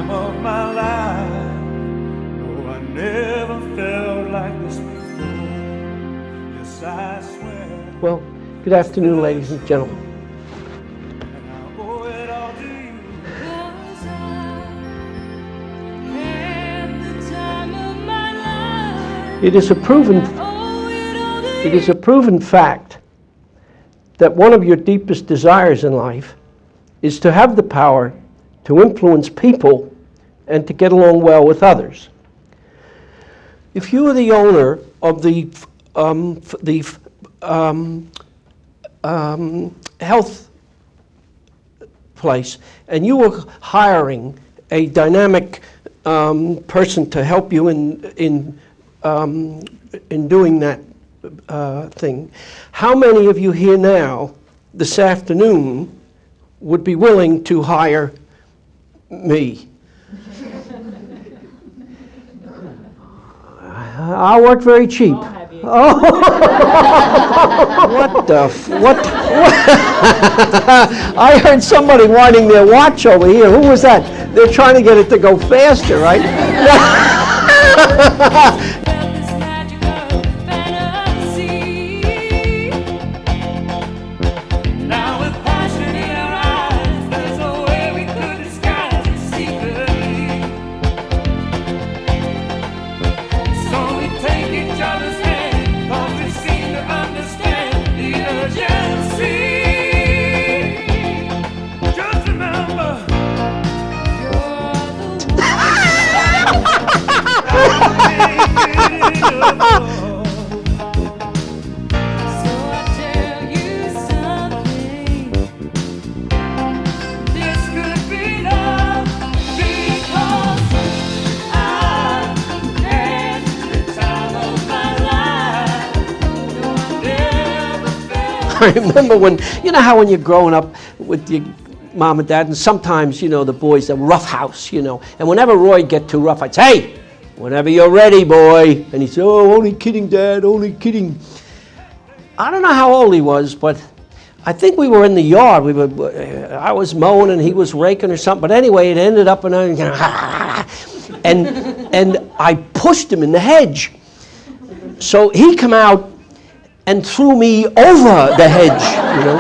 time of my life. No, I never felt like this before. Yes, I swear. Well, good afternoon, ladies and gentlemen. And I owe it all to you. It is a proven fact that one of your deepest desires in life is to have the power to influence people and to get along well with others. If you are the owner of the health place and you were hiring a dynamic person to help you in doing that thing, how many of you here now this afternoon would be willing to hire me? I'll work very cheap. Oh, what? I heard somebody winding their watch over here. Who was that? They're trying to get it to go faster, right? I remember when, you know how when you're growing up with your mom and dad, and sometimes, you know, the boys, the rough house, you know, and whenever Roy'd get too rough, I'd say, hey, whenever you're ready, boy. And he'd say, oh, only kidding, Dad, only kidding. I don't know how old he was, but I think we were in the yard. I was mowing and he was raking or something, but anyway, it ended up and I pushed him in the hedge. So he come out and threw me over the hedge, you know.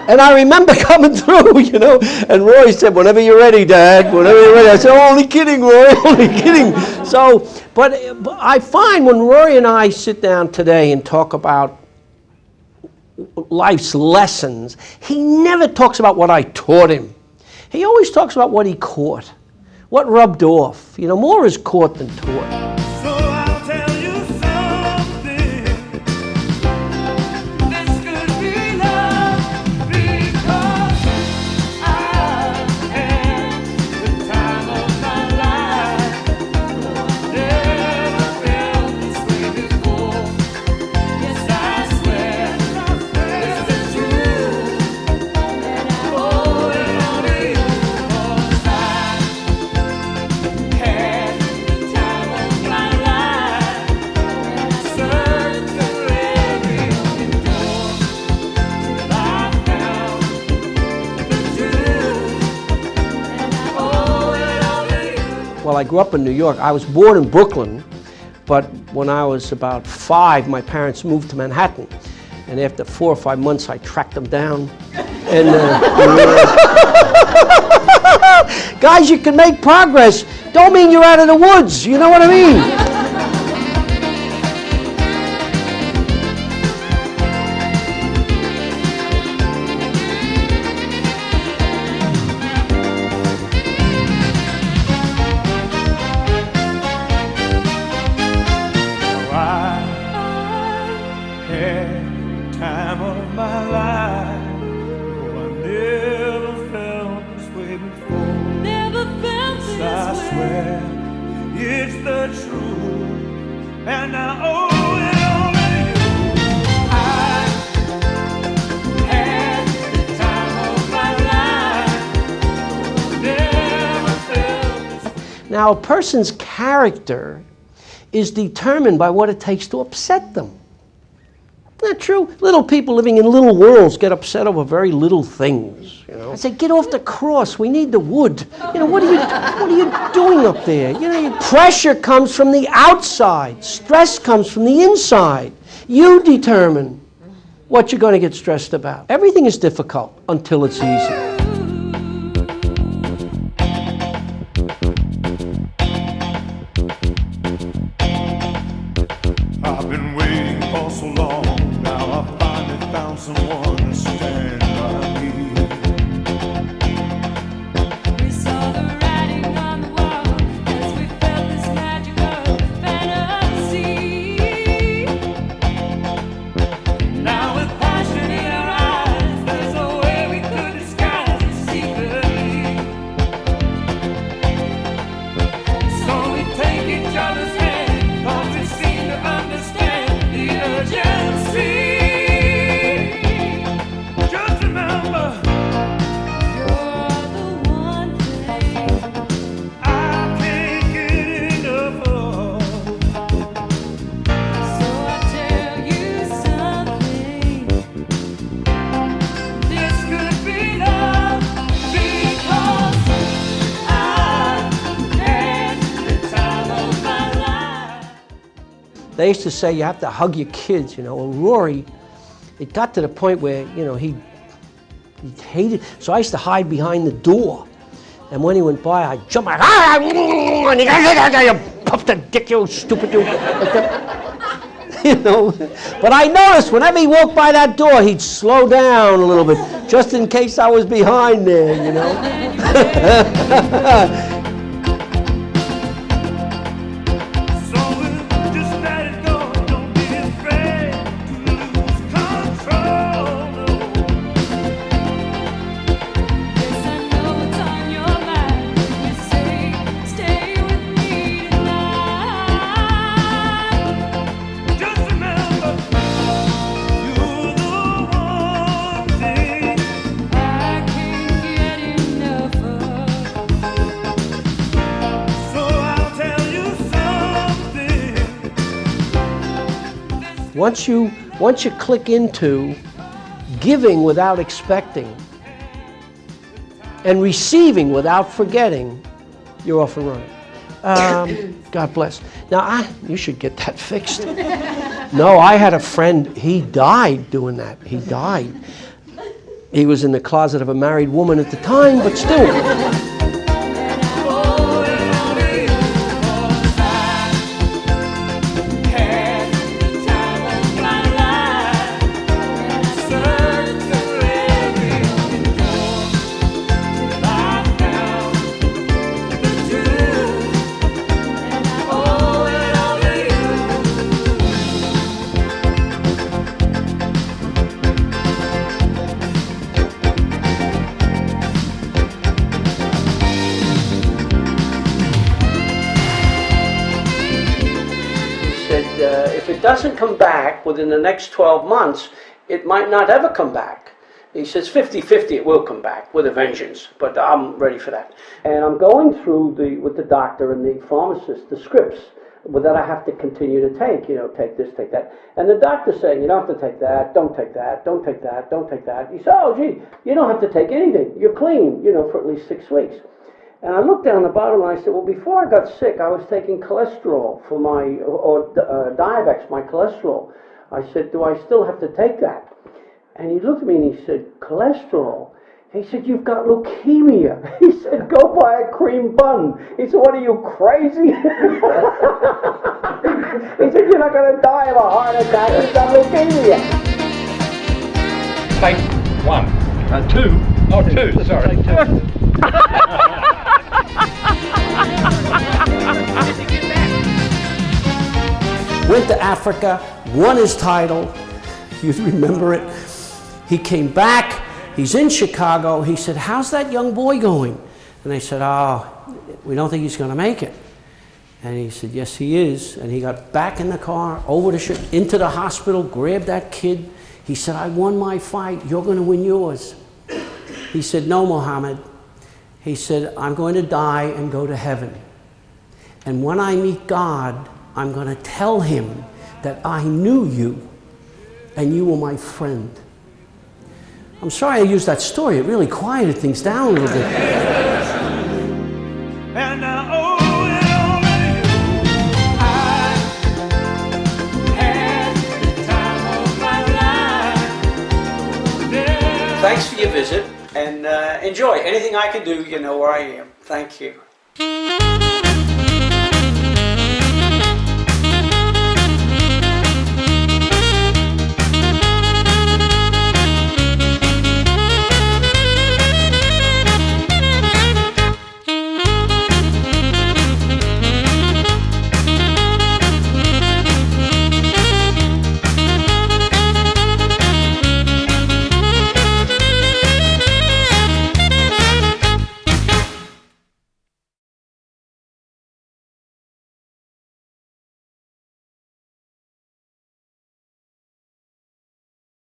And I remember coming through, you know, and Roy said, whenever you're ready, Dad, whenever you're ready. I said, oh, only kidding, Roy, only kidding. So, but I find when Roy and I sit down today and talk about life's lessons, he never talks about what I taught him. He always talks about what he caught, what rubbed off. You know, more is caught than taught. Well, I grew up in New York. I was born in Brooklyn, but when I was about 5, my parents moved to Manhattan. And after 4 or 5 months, I tracked them down. And guys, you can make progress. Don't mean you're out of the woods. You know what I mean? Time of my life. Oh, I never felt this way before. Never felt this way. I swear it's the truth, and I owe it all to you. I had the time of my life. Never felt this way. Now, a person's character is determined by what it takes to upset them. Isn't that true? Little people living in little worlds get upset over very little things. You know? I say, get off the cross. We need the wood. You know, what are you doing up there? You know, pressure comes from the outside. Stress comes from the inside. You determine what you're going to get stressed about. Everything is difficult until it's easy. I've been waiting for so long. Now I finally found someone to stand by me. We saw the writing on the wall as we felt this magical fantasy. Now with passion in our eyes, there's no way we could disguise it secretly. So we take each other's hand, 'cause we seem to understand the urgency. Just remember, You're the one thing I can't get enough of. So I tell you something. This could be love because I've had the time of my life. They used to say you have to hug your kids, you know. Well, Rory, it got to the point where, you know, he hated, so I used to hide behind the door. And when he went by, I'd jump out, and he goes, you puff the dick, you stupid, you. Like that. You know, but I noticed whenever he walked by that door, he'd slow down a little bit, just in case I was behind there, you know. So just let it go. Don't be afraid to lose control. No. Yes, I know it's on your mind. You say, stay with me tonight. Just remember, you're the one thing I can't get enough of. So I'll tell you something. Once you click into giving without expecting and receiving without forgetting, you're off and running. God bless. Now, you should get that fixed. No, I had a friend, he died doing that. He died. He was in the closet of a married woman at the time, but still. If it doesn't come back within the next 12 months, it might not ever come back. He says 50-50 it will come back with a vengeance, but I'm ready for that. And I'm going through with the doctor and the pharmacist, the scripts that I have to continue to take, you know, take this, take that. And the doctor's saying, you don't have to take that, don't take that, don't take that, don't take that. He said, oh gee, you don't have to take anything. You're clean, you know, for at least 6 weeks. And I looked down the bottom and I said, well, before I got sick, I was taking cholesterol for my, Diabex, my cholesterol. I said, do I still have to take that? And he looked at me and he said, cholesterol? He said, you've got leukemia. He said, go buy a cream bun. He said, what are you, crazy? He said, you're not going to die of a heart attack. You've got leukemia. Take one. Two. Oh, two, sorry. Went to Africa, won his title. You remember it? He came back. He's in Chicago. He said, how's that young boy going? And they said, oh, we don't think he's going to make it. And he said, yes, he is. And he got back in the car, into the hospital, grabbed that kid. He said, I won my fight. You're going to win yours. He said, no, Mohammed. He said, I'm going to die and go to heaven. And when I meet God, I'm going to tell him that I knew you and you were my friend. I'm sorry I used that story. It really quieted things down a little bit. And I owe it all to you. I had the time of my life. Yeah. Thanks for your visit, and enjoy. Anything I can do, you know where I am. Thank you.